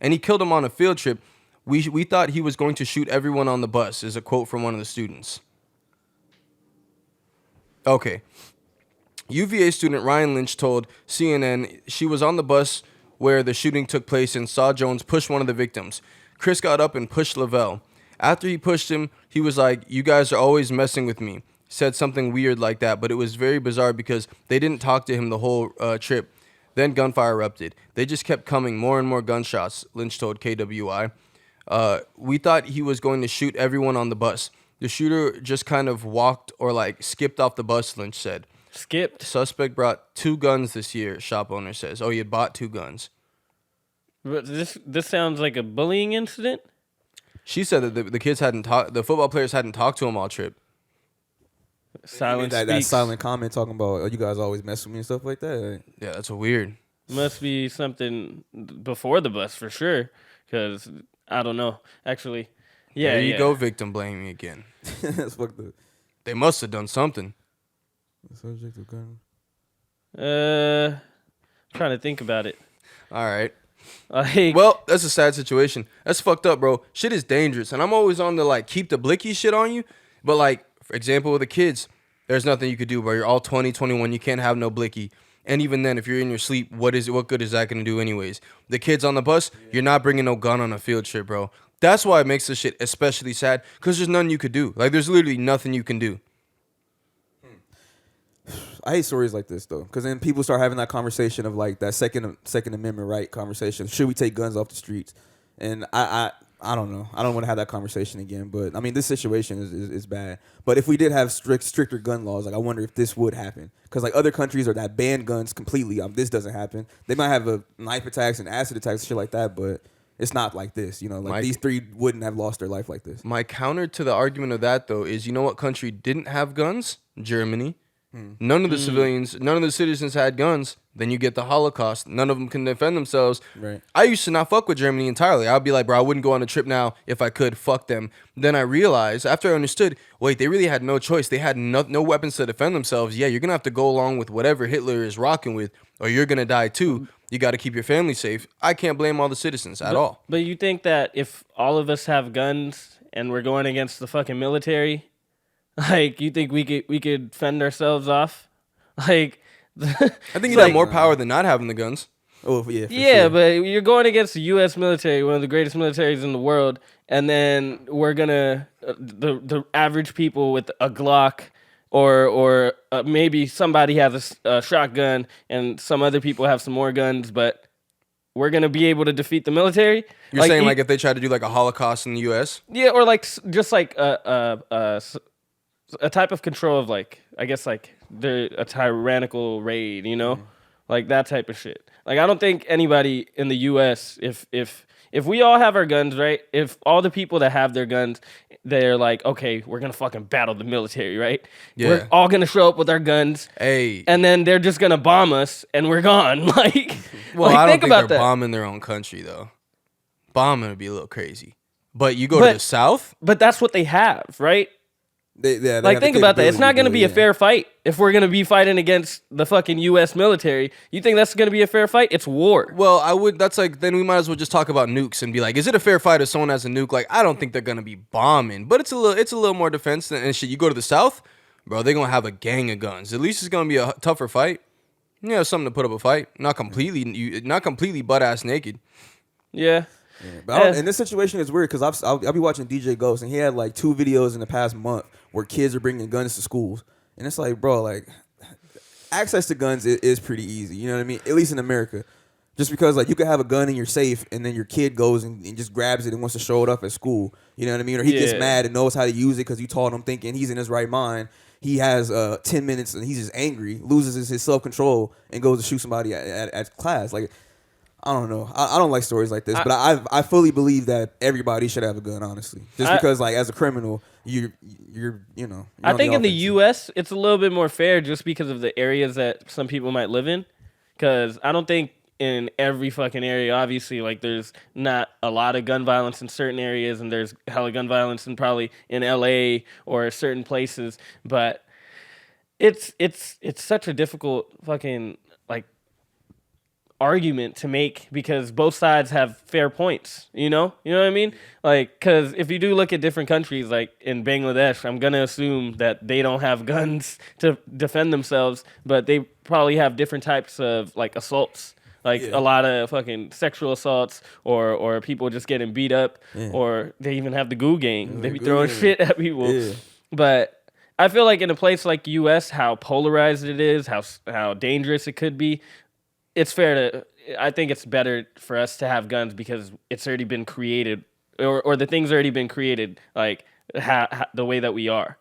and he killed him on a field trip. We thought he was going to shoot everyone on the bus, is a quote from one of the students. Okay. UVA student Ryan Lynch told CNN she was on the bus where the shooting took place and saw Jones push one of the victims. Chris got up and pushed Lavelle. After he pushed him, he was like, "You guys are always messing with me." Said something weird like that, but it was very bizarre because they didn't talk to him the whole trip. Then gunfire erupted. They just kept coming, more and more gunshots, Lynch told KWI. We thought he was going to shoot everyone on the bus. The shooter just kind of walked or like skipped off the bus, Lynch said. Skipped. Suspect brought 2 guns this year, shop owner says. Oh, he had bought 2 guns. But this sounds like a bullying incident. She said that the kids hadn't talked, the football players hadn't talked to him all trip. Silence that silent comment talking about, oh, you guys always mess with me and stuff like that. Yeah, that's weird. Must be something before the bus for sure. Because I don't know. Actually, yeah. There you go, victim blaming again. That's fucked up. They must have done something. The subject of gun. Trying to think about it. All right. Like, Well, that's a sad situation. That's fucked up, bro. Shit is dangerous. And I'm always on the, like, keep the blicky shit on you. But, like, for example, with the kids, there's nothing you could do, bro. You're all 20, 21. You can't have no blicky. And even then, if you're in your sleep, what good is that going to do anyways? The kids on the bus, you're not bringing no gun on a field trip, bro. That's why it makes this shit especially sad, because there's nothing you could do. Like, there's literally nothing you can do. I hate stories like this though, because then people start having that conversation of like that Second Amendment right conversation. Should we take guns off the streets? And I don't know. I don't want to have that conversation again. But I mean, this situation is bad. But if we did have stricter gun laws, like I wonder if this would happen. Because like other countries are that ban guns completely. This doesn't happen. They might have a knife attacks and acid attacks and shit like that, but it's not like this. You know, like these 3 wouldn't have lost their life like this. My counter to the argument of that, though, is you know what country didn't have guns? Germany. None of the civilians, none of the citizens had guns. Then you get the Holocaust. None of them can defend themselves. Right. I used to not fuck with Germany entirely. I'd be like, bro, I wouldn't go on a trip now if I could. Fuck them. Then I realized, after I understood, wait, they really had no choice. They had no weapons to defend themselves. Yeah, you're going to have to go along with whatever Hitler is rocking with, or you're going to die too. You got to keep your family safe. I can't blame all the citizens at all. But you think that if all of us have guns and we're going against the fucking military, like, you think we could fend ourselves off? Like, I think you'd have more power than not having the guns. Oh yeah. Yeah, sure. but you're going against the U.S. military, one of the greatest militaries in the world, and then we're gonna the average people with a Glock or maybe somebody has a shotgun and some other people have some more guns, but we're gonna be able to defeat the military. You're saying like if they tried to do like a Holocaust in the U.S.? Yeah, or like just like a type of control of like, I guess like a tyrannical raid, you know, like that type of shit. Like I don't think anybody in the U.S. if we all have our guns, right? If all the people that have their guns, they're like, okay, we're gonna fucking battle the military, right? Yeah. We're all gonna show up with our guns, and then they're just gonna bomb us, and we're gone. Like, well, like, I don't think they're that. bombing their own country though. Bombing would be a little crazy. But you go to the South, but that's what they have, right? They like, think about that. It's not going to be a fair fight if we're going to be fighting against the fucking U.S. military. You think that's going to be a fair fight? It's war. Well, I would. That's like, then we might as well just talk about nukes and be like, is it a fair fight if someone has a nuke? Like, I don't think they're going to be bombing, but it's a little more defense and shit. You go to the South, bro, they're going to have a gang of guns. At least it's going to be a tougher fight. You know, something to put up a fight. Not completely butt-ass naked. Yeah. Yeah, but and this situation is weird because I'll be watching DJ Ghost and he had like 2 videos in the past month where kids are bringing guns to schools, and it's like, bro, like access to guns is pretty easy, you know what I mean? At least in America, just because like you could have a gun in your safe and then your kid goes and just grabs it and wants to show it up at school, you know what I mean? Or he gets mad and knows how to use it because you taught him, thinking he's in his right mind. He has 10 minutes and he's just angry, loses his self-control and goes to shoot somebody at class. Like, I don't know. I don't like stories like this, but I fully believe that everybody should have a gun, honestly. Just because, like, as a criminal, you're I think in the U.S. it's a little bit more fair just because of the areas that some people might live in. Because I don't think in every fucking area, obviously, like, there's not a lot of gun violence in certain areas, and there's hella gun violence in probably in L.A. or certain places. But it's such a difficult fucking, like, argument to make because both sides have fair points, you know what I mean? Like, because if you do look at different countries, like in Bangladesh, I'm going to assume that they don't have guns to defend themselves, but they probably have different types of like assaults, like a lot of fucking sexual assaults or people just getting beat up, or they even have the goo gang. They be throwing shit at people. But I feel like in a place like U.S., how polarized it is, how dangerous it could be, it's fair to. I think it's better for us to have guns because it's already been created, or the thing's already been created, like the way that we are.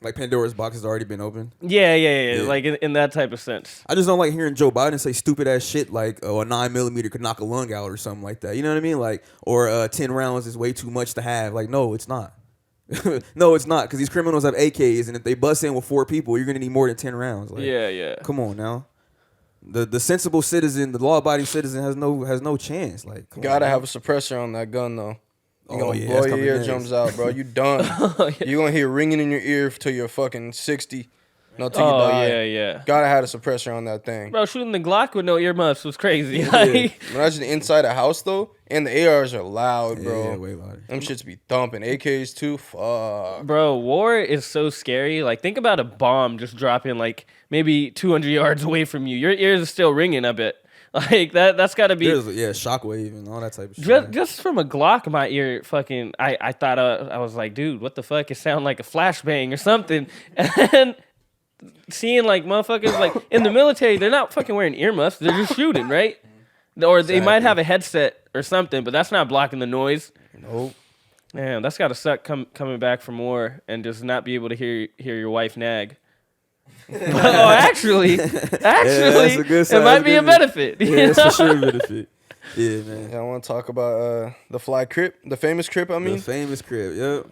Like Pandora's box has already been opened. Yeah. Like in that type of sense. I just don't like hearing Joe Biden say stupid ass shit like, "Oh, a 9mm could knock a lung out" or something like that. You know what I mean? Like, or 10 rounds is way too much to have. Like, no, it's not. No, it's not, because these criminals have AKs, and if they bust in with 4 people, you're gonna need more than 10 rounds. Like, yeah. Come on now. The sensible citizen, the law-abiding citizen, has no chance. Like, gotta have a suppressor on that gun though. You gonna blow your eardrums out, bro. You done. You gonna hear ringing in your ear till you're fucking 60. No, till you die. Yeah. Gotta have a suppressor on that thing. Bro, shooting the Glock with no earmuffs was crazy. Like, imagine inside a house though, and the ARs are loud, bro. Yeah, way louder. Them shits be thumping. AKs too. Fuck. Bro, war is so scary. Like, think about a bomb just dropping like maybe 200 yards away from you. Your ears are still ringing, I bet. Like that's gotta be shockwave and all that type of shit. Just from a Glock, my ear fucking. I thought I was like, dude, what the fuck? It sounded like a flashbang or something. And seeing like motherfuckers like in the military, they're not fucking wearing earmuffs. They're just shooting, right? Or they might have a headset or something, but that's not blocking the noise. Nope. Man, that's gotta suck coming back from war and just not be able to hear your wife nag. Actually, it might be a benefit. Yeah, it's for sure a benefit. Yeah, man. Yeah, I want to talk about the fly Crip, the famous Crip. I mean, the famous Crip. Yep.